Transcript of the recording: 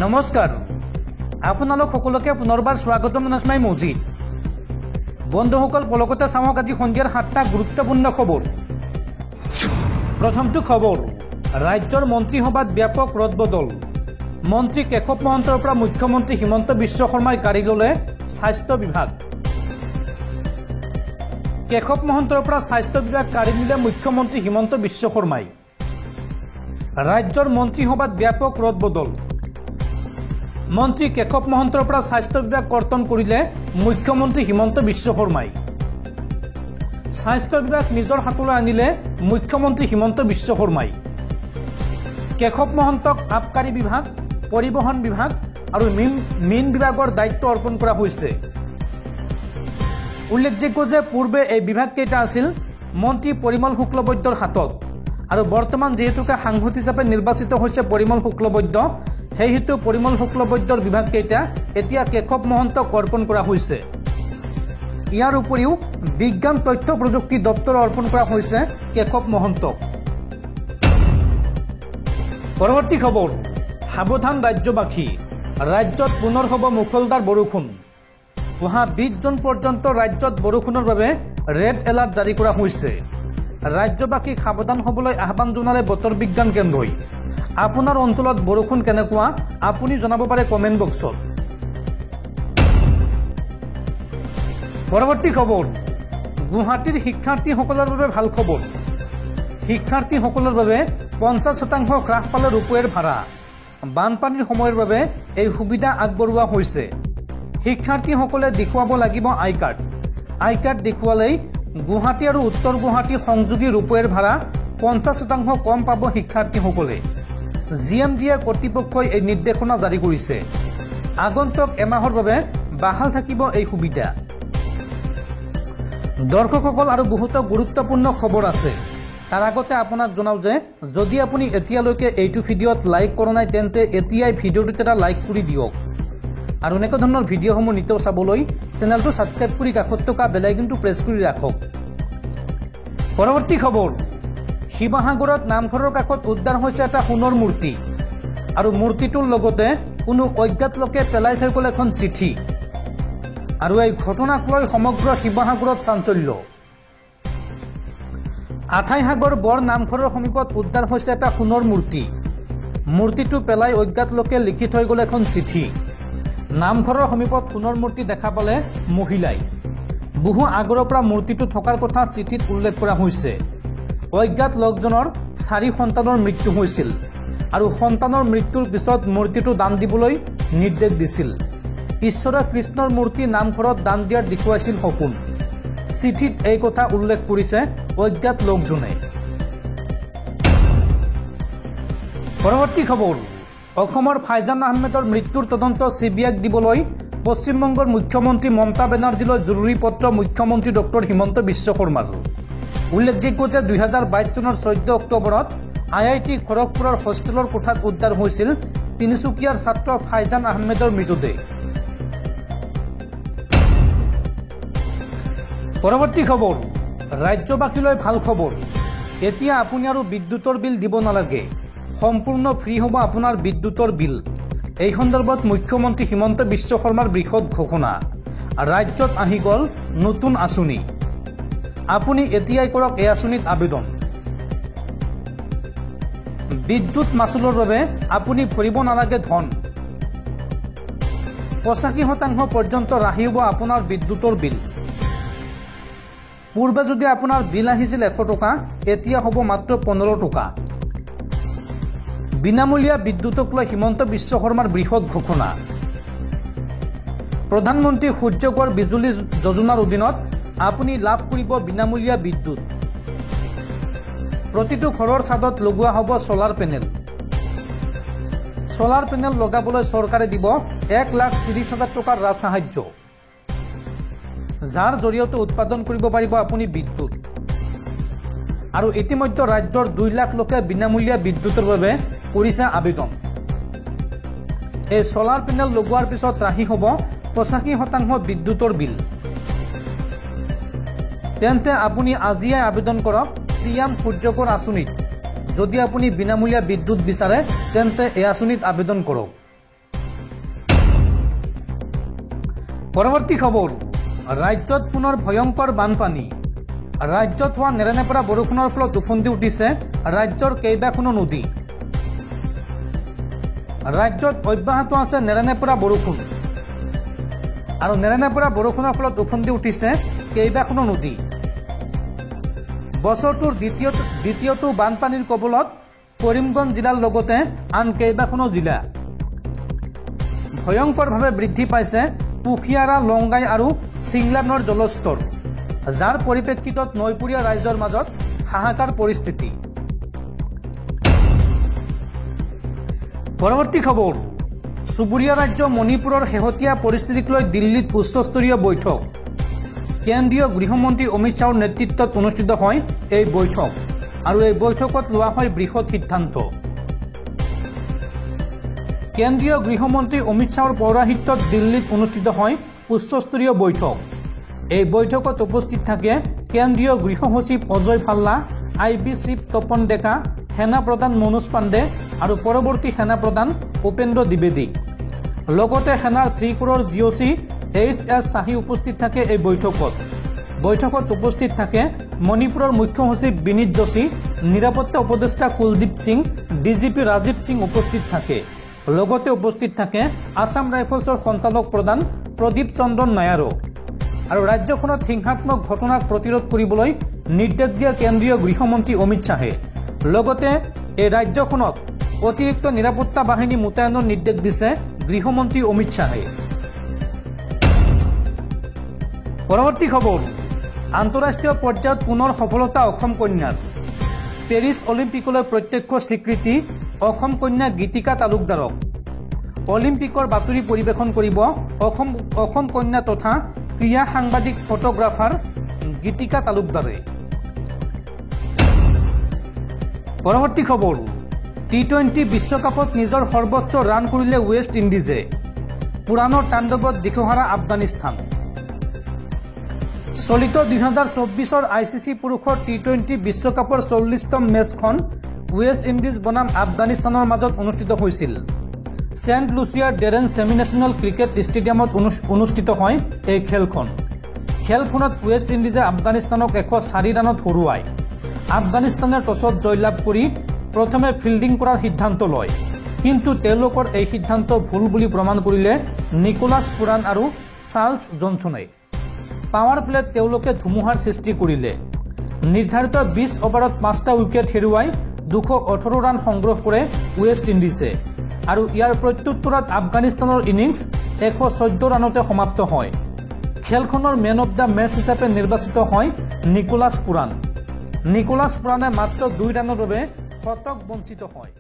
নমস্কাৰ আপোনালোক সকলোকে পুনৰবাৰ স্বাগতম জনাইছো মজিদ বন্ধুসকল পলকতে চাওক আজি সন্ধিয়াৰ 7টা গুৰুত্বপূৰ্ণ খবৰ প্ৰথমটো খবৰ ৰাজ্যৰ মন্ত্ৰীসভাত ব্যাপক ৰদবদল মন্ত্ৰী কেশৱ মহন্তৰ পৰা মুখ্যমন্ত্ৰী হিমন্ত বিশ্ব শৰ্মাই কাৰিললে স্বাস্থ্য বিভাগ কেশৱ মহন্তৰ পৰা স্বাস্থ্য বিভাগ কাৰিলে মুখ্যমন্ত্ৰী হিমন্ত বিশ্ব শৰ্মাই ৰাজ্যৰ মন্ত্ৰীসভাত ব্যাপক ৰদবদল মন্ত্ৰী কেশৱ মহন্তৰ পৰা স্বাস্থ্য বিভাগ কৰ্তন কৰিলে মুখ্যমন্ত্ৰী হিমন্ত বিশ্ব শৰ্মাই স্বাস্থ্য বিভাগ নিজৰ হাতলৈ আনিলে মুখ্যমন্ত্ৰী হিমন্ত বিশ্ব শৰ্মাই কেশৱ মহন্তক আবকাৰী বিভাগ পৰিবহণ বিভাগ আৰু মীন বিভাগৰ দায়িত্ব অৰ্পণ কৰা হৈছে উল্লেখযোগ্য যে পূৰ্বে এই বিভাগ কেইটা আছিল মন্ত্ৰী পৰিমল শুক্লবৈদ্যৰ হাতত আৰু বৰ্তমান যেহেতুকে সাংসদ হিচাপে নিৰ্বাচিত হৈছে পৰিমল শুক্লবৈদ্য সেই হেতু পৰিমল শুক্লবৈদ্যৰ বিভাগ কেইটা এতিয়া কেশৱ মহন্তক অৰ্পণ কৰা হৈছে ইয়াৰ উপৰিও বিজ্ঞান তথ্য প্ৰযুক্তি দপ্তৰ অৰ্পণ কৰা হৈছে কেশৱ মহন্তক পৰৱৰ্তী খবৰ সাৱধান ৰাজ্যবাসী ৰাজ্যত পুনৰ হ'ব মুখলধাৰ বৰষুণ অহা 20 জুন পৰ্যন্ত ৰাজ্যত বৰষুণৰ বাবে ৰেড এলাৰ্ট জাৰি কৰা হৈছে ৰাজ্যবাসীক সাৱধান হ'বলৈ আহ্বান জনালে বতৰ বিজ্ঞান কেন্দ্ৰই আপোনাৰ অঞ্চলত বৰষুণ কেনেকুৱা আপুনি জনাব পাৰে কমেন্ট বক্সত পৰৱৰ্তী খবৰ গুৱাহাটীৰ শিক্ষাৰ্থীসকলৰ বাবে ভাল খবৰ শিক্ষাৰ্থীসকলৰ বাবে 50% হ্ৰাস পালে ৰূপৈৰ ভাড়া বানপানীৰ সময়ৰ বাবে এই সুবিধা আগবঢ়োৱা হৈছে শিক্ষাৰ্থীসকলে দেখুৱাব লাগিব আই কাৰ্ড দেখুৱালেই গুৱাহাটী আৰু উত্তৰ গুৱাহাটী সংযোগী ৰূপৈৰ ভাড়া 50% কম পাব শিক্ষাৰ্থীসকলে জিএমডিএ কৰ্তৃপক্ষই এই নিৰ্দেশনা জাৰি কৰিছে আগন্তুক এমাহৰ বাবে বাহাল থাকিব এই সুবিধা দৰ্শকসকল আৰু বহুত গুৰুত্বপূৰ্ণ খবৰ আছে তাৰ আগতে আপোনাক জনাও যে যদি আপুনি এতিয়ালৈকে এইটো ভিডিঅ'ত লাইক কৰা নাই তেন্তে এতিয়াই ভিডিঅ'টোত এটা লাইক কৰি দিয়ক আৰু এনেকুৱা ধৰণৰ ভিডিঅ'সমূহ নিতৌ চাবলৈ চেনেলটো সাবস্ক্ৰাইব কৰি কাষত থকা বেল আইকনটো প্ৰেছ কৰি ৰাখক পৰৱৰ্তী খবৰ শিৱসাগৰত নামঘৰৰ কাষত উদ্ধাৰ হৈছে এটা সোণৰ মূৰ্তি আৰু মূৰ্তিটোৰ লগতে কোনো অজ্ঞাত লোকে পেলাই থৈ গ'ল এখন চিঠি আৰু এই ঘটনাক লৈ সমগ্ৰ শিৱসাগৰত চাঞ্চল্য আঠাইসাগৰ বৰ নামঘৰৰ সমীপত উদ্ধাৰ হৈছে এটা সোণৰ মূৰ্তিটো পেলাই অজ্ঞাত লোকে লিখি থৈ গ'ল এখন চিঠি নামঘৰৰ সমীপত সোণৰ মূৰ্তি দেখা পালে মহিলাই বহু আগৰৰ পৰা মূৰ্তিটো থকাৰ কথা চিঠিত উল্লেখ কৰা হৈছে অজ্ঞাত লোকজনৰ 4 সন্তানৰ মৃত্যু হৈছিল আৰু সন্তানৰ মৃত্যুৰ পিছত মূৰ্তিটো দান দিবলৈ নিৰ্দেশ দিছিল ঈশ্বৰে কৃষ্ণৰ মূৰ্তি নামঘৰত দান দিয়াৰ দেখুৱাইছিল সপোন চিঠিত এই কথা উল্লেখ কৰিছে অজ্ঞাত লোকজনে পৰৱৰ্তী খবৰ অসমৰ ফাইজান আহমেদৰ মৃত্যুৰ তদন্ত চিবিআইক দিবলৈ পশ্চিমবংগৰ মুখ্যমন্ত্ৰী মমতা বেনাৰ্জীলৈ জৰুৰী পত্ৰ মুখ্যমন্ত্ৰী ডক্টৰ হিমন্ত বিশ্ব শৰ্মাৰ উল্লেখযোগ্য যে 2022 চনৰ 14 অক্টোবৰত IIT খড়গপুৰৰ হোষ্টেলৰ কোঠাত উদ্ধাৰ হৈছিল তিনিচুকীয়াৰ ছাত্ৰ ফাইজান আহমেদৰ মৃতদেহ পৰৱৰ্তী খবৰ ৰাজ্যবাসীলৈ ভাল খবৰ এতিয়া আপুনি আৰু বিদ্যুতৰ বিল দিব নালাগে সম্পূৰ্ণ ফ্ৰী হ'ব আপোনাৰ বিদ্যুতৰ বিল এই সন্দৰ্ভত মুখ্যমন্ত্ৰী হিমন্ত বিশ্ব শৰ্মাৰ বৃহৎ ঘোষণা ৰাজ্যত আহি গ'ল নতুন আঁচনি আপুনি এতিয়াই কৰক এই আঁচনিত আবেদন বিদ্যুৎ মাচুলৰ বাবে আপুনি ভৰিব নালাগে ধন 85% পৰ্যন্ত ৰাহি হ'ব আপোনাৰ বিদ্যুতৰ বিল পূৰ্বে যদি আপোনাৰ বিল আহিছিল 100 টকা এতিয়া হ'ব মাত্ৰ 15 টকা বিনামূলীয়া বিদ্যুতক লৈ হিমন্ত বিশ্ব শৰ্মাৰ বৃহৎ ঘোষণা প্ৰধানমন্ত্ৰী সূৰ্যঘৰ বিজুলী যোজনাৰ অধীনত আপুনি লাভ কৰিব বিনামূলীয়া বিদ্যুৎ প্ৰতিটো ঘৰৰ ছাদত লগোৱা হ'ব সোলাৰ পেনেল লগাবলৈ চৰকাৰে দিব 1,30,000 টকাৰ ৰাজসাহায্য যাৰ জৰিয়তে উৎপাদন কৰিব পাৰিব আপুনি বিদ্যুৎ আৰু ইতিমধ্যে ৰাজ্যৰ 2 লাখ লোকে বিনামূলীয়া বিদ্যুতৰ বাবে কৰিছে আবেদন এই সোলাৰ পেনেল লগোৱাৰ পিছত ৰাহি হ'ব 85% বিদ্যুতৰ বিল তেন্তে আপুনি আজিয়ে আবেদন কৰক পিএম সূৰ্যঘৰ আঁচনিত যদি আপুনি বিনামূলীয়া বিদ্যুৎ বিচাৰে তেন্তে এই আঁচনিত আবেদন কৰক পৰৱৰ্তী খবৰ, ৰাজ্যত পুনৰ ভয়ংকৰ বানপানী। ৰাজ্যত হোৱা নেৰানেপেৰা বৰষুণৰ ফলত উফন্দি উঠিছে ৰাজ্যৰ কেইবাখনো নদী। ৰাজ্যত অব্যাহত আছে নেৰানেপেৰা বৰষুণ আৰু নেৰানেপেৰা বৰষুণৰ ফলত উফন্দি উঠিছে কেইবাখনো নদী। বছৰটোৰ দ্বিতীয়টো বানপানীৰ কবলত কৰিমগঞ্জ জিলাৰ লগতে আন কেইবাখনো জিলা। ভয়ংকৰভাৱে বৃদ্ধি পাইছে পুখিয়াৰা, লংগাই আৰু চিংলানৰ জলস্তৰ, যাৰ পৰিপ্ৰেক্ষিতত নৈপৰীয়া ৰাইজৰ মাজত হাহাকাৰ পৰিস্থিতি। পৰৱৰ্তী খবৰ, চুবুৰীয়া ৰাজ্য মণিপুৰৰ শেহতীয়া পৰিস্থিতিক লৈ দিল্লীত উচ্চস্তৰীয় বৈঠক। কেন্দ্ৰীয় গৃহমন্ত্ৰী অমিত শ্বাহৰ নেতৃত্বত অনুষ্ঠিত হয় এই বৈঠক আৰু এই বৈঠকত লোৱা হয় বৃহৎ সিদ্ধান্ত। কেন্দ্ৰীয় গৃহমন্ত্ৰী অমিত শ্বাহৰ পৌৰাহিত্যত দিল্লীত অনুষ্ঠিত হয় উচ্চস্তৰীয় বৈঠক। এই বৈঠকত উপস্থিত থাকে কেন্দ্ৰীয় গৃহ সচিব অজয় ভাল্লা, IB চিফ তপন ডেকা, সেনা প্ৰধান মনোজ পাণ্ডে আৰু পৰৱৰ্তী সেনা প্ৰধান উপেন্দ্ৰ দ্বিবেদী। লগতে সেনাৰ 3 কোৰৰ GOC HS শাহী উপস্থিত থাকে এই বৈঠকত। বৈঠকত উপস্থিত থাকে মণিপুৰৰ মুখ্য সচিব বিনীত যোশী, নিৰাপত্তা উপদেষ্টা কুলদীপ সিং, DGP ৰাজীৱ সিং উপস্থিত থাকে। লগতে উপস্থিত থাকে আছাম ৰাইফলছৰ সঞ্চালক প্ৰধান প্ৰদীপ চন্দ্ৰন নায়াৰো। আৰু ৰাজ্যখনত হিংসাত্মক ঘটনাক প্ৰতিৰোধ কৰিবলৈ নিৰ্দেশ দিয়া কেন্দ্ৰীয় গৃহমন্ত্ৰী অমিত শ্বাহে। লগতে এই ৰাজ্যখনত অতিৰিক্ত নিৰাপত্তা বাহিনী মোতায়েনৰ নিৰ্দেশ দিছে গৃহমন্ত্ৰী অমিত শ্বাহে। পৰৱৰ্তী খবৰ, আন্তঃৰাষ্ট্ৰীয় পৰ্যায়ত পুনৰ সফলতা অসম কন্যাৰ। পেৰিছ অলিম্পিকলৈ প্ৰত্যক্ষ স্বীকৃতি অসম কন্যা গীতিকা তালুকদাৰক। অলিম্পিকৰ বাতৰি পৰিৱেশন কৰিব অসম কন্যা তথা ক্ৰীড়া সাংবাদিক ফটোগ্ৰাফাৰ গীতিকা তালুকদাৰে। পৰৱৰ্তী খবৰ, T20 বিশ্বকাপত নিজৰ সৰ্বোচ্চ ৰান কৰিলে ৱেষ্ট ইণ্ডিজে। পুৰাণৰ তাণ্ডৱত দিশহাৰা আফগানিস্তান। চলিত 2024 ICC পুৰুষৰ T20 বিশ্বকাপৰ 40তম মেচখন ৱেষ্ট ইণ্ডিজ বনাম আফগানিস্তানৰ মাজত অনুষ্ঠিত হৈছিল। সেণ্ট লুচিয়াৰ ডেৰেন ছেমি নেশ্যনেল ক্ৰিকেট ষ্টেডিয়ামত অনুষ্ঠিত হয় এই খেলখন। খেলখনত ৱেষ্ট ইণ্ডিজে আফগানিস্তানক 104 ৰানত হৰুৱায়। আফগানিস্তানে টছত জয়লাভ কৰি প্ৰথমে ফিল্ডিং কৰাৰ সিদ্ধান্ত লয়, কিন্তু তেওঁলোকৰ এই সিদ্ধান্ত ভুল বুলি প্ৰমাণ কৰিলে নিকোলাছ পুৰাণ আৰু চাৰ্লছ জনছনে। পাৱাৰ প্লেত তেওঁলোকে ধুমুহাৰ সৃষ্টি কৰিলে। নিৰ্ধাৰিত 20 অভাৰত 5টা উইকেট হেৰুৱাই 218 ৰান সংগ্ৰহ কৰে ৱেষ্ট ইণ্ডিজে আৰু ইয়াৰ প্ৰত্যুত্তৰত আফগানিস্তানৰ ইনিংছ 114 ৰানতে সমাপ্ত হয়। খেলখনৰ মেন অৱ দ্য মেচ হিচাপে নিৰ্বাচিত হয় নিকোলাছ পুৰাণ। নিকোলাছ পুৰাণে মাত্ৰ 2 ৰানৰ বাবে শতক বঞ্চিত হয়।